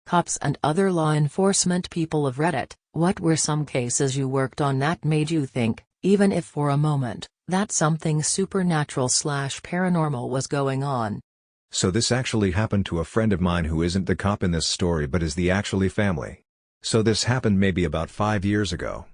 Cops and other law enforcement people of Reddit, what were some cases you worked on that made you think, even if for a moment, that something supernatural/paranormal was going on? So this actually happened to a friend of mine who isn't the cop in this story but is the actually family. So this happened maybe about 5 years ago.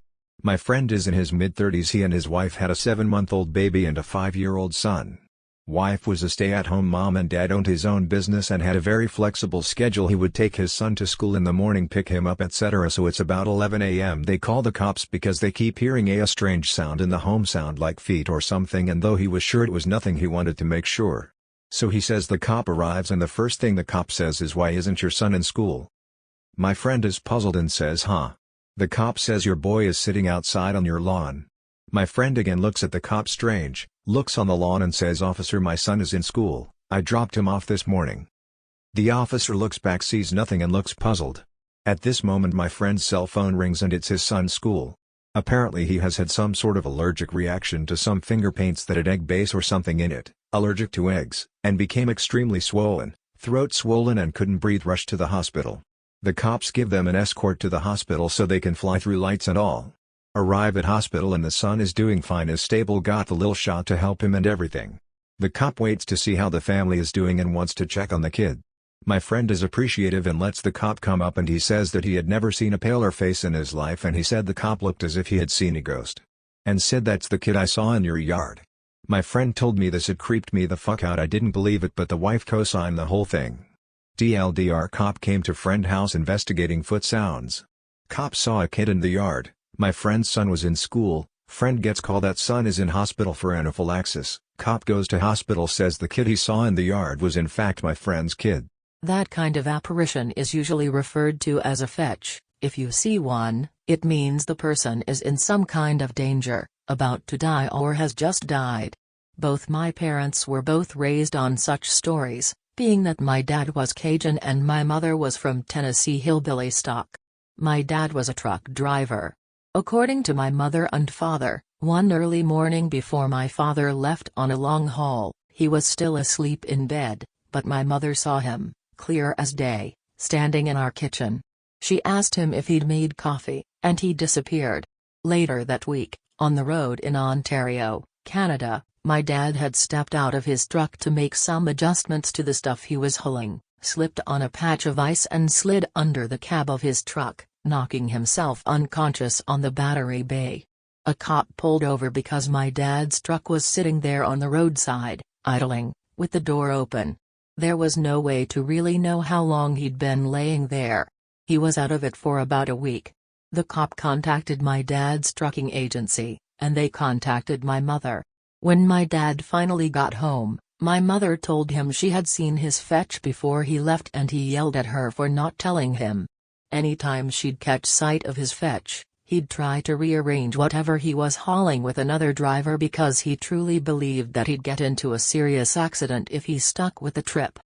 My friend is in his mid-30s. He and his wife had a 7-month-old baby and a 5-year-old son. Wife was a stay-at-home mom and dad owned his own business and had a very flexible schedule. He would take his son to school in the morning, pick him up, etc. So it's about 11 a.m. They call the cops because they keep hearing a strange sound in the home, sound like feet or something, and though he was sure it was nothing, he wanted to make sure. So he says the cop arrives and the first thing the cop says is, "Why isn't your son in school?" My friend is puzzled and says, "Huh?" The cop says, "Your boy is sitting outside on your lawn." My friend again looks at the cop strange, looks on the lawn and says, "Officer, my son is in school, I dropped him off this morning." The officer looks back, sees nothing and looks puzzled. At this moment my friend's cell phone rings and it's his son's school. Apparently he has had some sort of allergic reaction to some finger paints that had egg base or something in it, allergic to eggs, and became extremely swollen, throat swollen and couldn't breathe. Rushed to the hospital. The cops give them an escort to the hospital so they can fly through lights and all. Arrive at hospital and the son is doing fine, is stable, got the little shot to help him and everything. The cop waits to see how the family is doing and wants to check on the kid. My friend is appreciative and lets the cop come up, and he says that he had never seen a paler face in his life, and he said the cop looked as if he had seen a ghost. And said, "That's the kid I saw in your yard." My friend told me this, it creeped me the fuck out. I didn't believe it, but the wife co-signed the whole thing. TLDR, cop came to friend house investigating foot sounds. Cop saw a kid in the yard. My friend's son was in school. Friend gets call that son is in hospital for anaphylaxis. Cop goes to hospital, says the kid he saw in the yard was in fact my friend's kid. That kind of apparition is usually referred to as a fetch. If you see one, it means the person is in some kind of danger, about to die or has just died. Both my parents were both raised on such stories, being that my dad was Cajun and my mother was from Tennessee hillbilly stock. My dad was a truck driver. According to my mother and father, one early morning before my father left on a long haul, he was still asleep in bed, but my mother saw him, clear as day, standing in our kitchen. She asked him if he'd made coffee, and he disappeared. Later that week, on the road in Ontario, Canada, my dad had stepped out of his truck to make some adjustments to the stuff he was hauling, slipped on a patch of ice and slid under the cab of his truck, knocking himself unconscious on the battery bay. A cop pulled over because my dad's truck was sitting there on the roadside, idling, with the door open. There was no way to really know how long he'd been laying there. He was out of it for about a week. The cop contacted my dad's trucking agency, and they contacted my mother. When my dad finally got home, my mother told him she had seen his fetch before he left and he yelled at her for not telling him. Anytime she'd catch sight of his fetch, he'd try to rearrange whatever he was hauling with another driver because he truly believed that he'd get into a serious accident if he stuck with the trip.